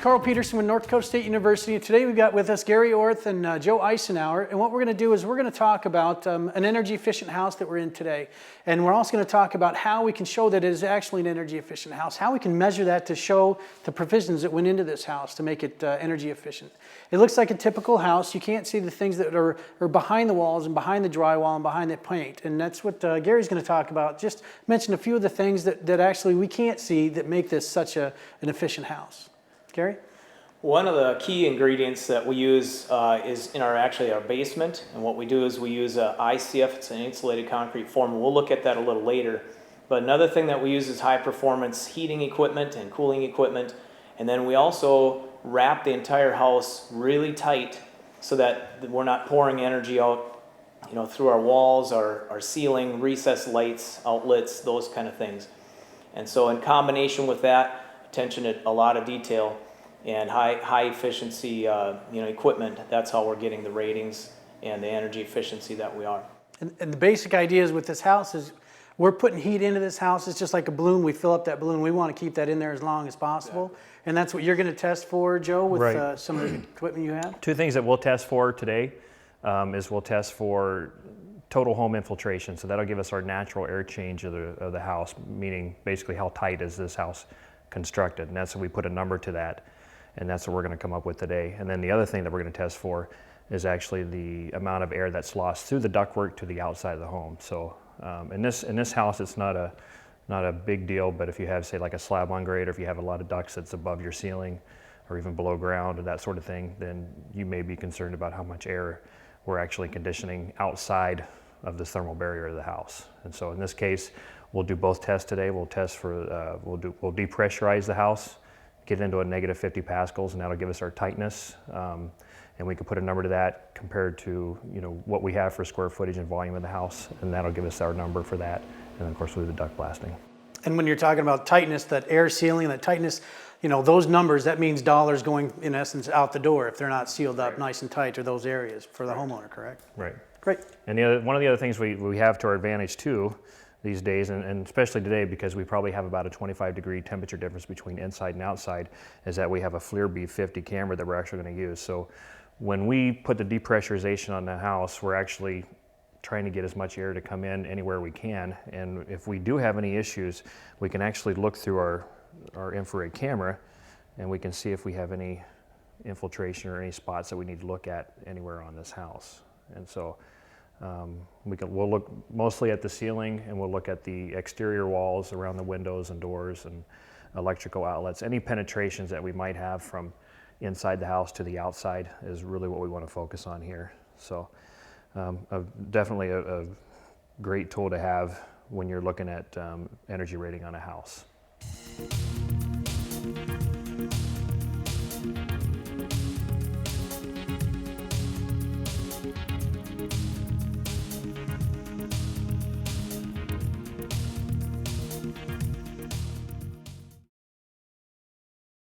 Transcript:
Carl Peterson with North Dakota State University. Today we've got with us Gary Orth and Joe Eisenhower. And what we're going to do is we're going to talk about an energy efficient house that we're in today. And we're also going to talk about how we can show that it is actually an energy efficient house, how we can measure that to show the provisions that went into this house to make it energy efficient. It looks like a typical house. You can't see the things that are behind the walls and behind the drywall and behind the paint. And that's what Gary's going to talk about. Just mention a few of the things that actually we can't see that make this such an efficient house. Gary? One of the key ingredients that we use is in our basement, and what we do is we use ICF, it's an insulated concrete form, and we'll look at that a little later. But another thing that we use is high performance heating equipment and cooling equipment, and then we also wrap the entire house really tight so that we're not pouring energy out, through our walls, our ceiling, recessed lights, outlets, those kind of things. And so in combination with that, attention to a lot of detail and high efficiency equipment, that's how we're getting the ratings and the energy efficiency that we are. And the basic ideas with this house is we're putting heat into this house. It's just like a balloon. We fill up that balloon. We want to keep that in there as long as possible. Exactly. And that's what you're going to test for, Joe, with right. Some of the equipment you have? Two things that we'll test for today is we'll test for total home infiltration. So that'll give us our natural air change of the house, meaning basically how tight is this house constructed. And that's what we put a number to that. And that's what we're going to come up with today. And then the other thing that we're going to test for is actually the amount of air that's lost through the ductwork to the outside of the home. So in this house, it's not a big deal, but if you have, say, like a slab on grade, or if you have a lot of ducts that's above your ceiling or even below ground or that sort of thing, then you may be concerned about how much air we're actually conditioning outside of this thermal barrier of the house. And so in this case, we'll do both tests today. We'll test for, we'll depressurize the house, get it into a negative 50 pascals, and that'll give us our tightness. And we can put a number to that compared to what we have for square footage and volume of the house, and that'll give us our number for that. And then of course we'll do the duct blasting. And when you're talking about tightness, that air sealing, that tightness, those numbers, that means dollars going in essence out the door if they're not sealed up nice and tight to those areas for the homeowner, correct? Right. Great. And one of the other things we have to our advantage too these days, and especially today because we probably have about a 25-degree temperature difference between inside and outside, is that we have a FLIR B50 camera that we're actually going to use. So when we put the depressurization on the house, we're actually trying to get as much air to come in anywhere we can. And if we do have any issues, we can actually look through our infrared camera and we can see if we have any infiltration or any spots that we need to look at anywhere on this house. And so we'll look mostly at the ceiling, and we'll look at the exterior walls around the windows and doors and electrical outlets. Any penetrations that we might have from inside the house to the outside is really what we want to focus on here. So definitely a great tool to have when you're looking at energy rating on a house.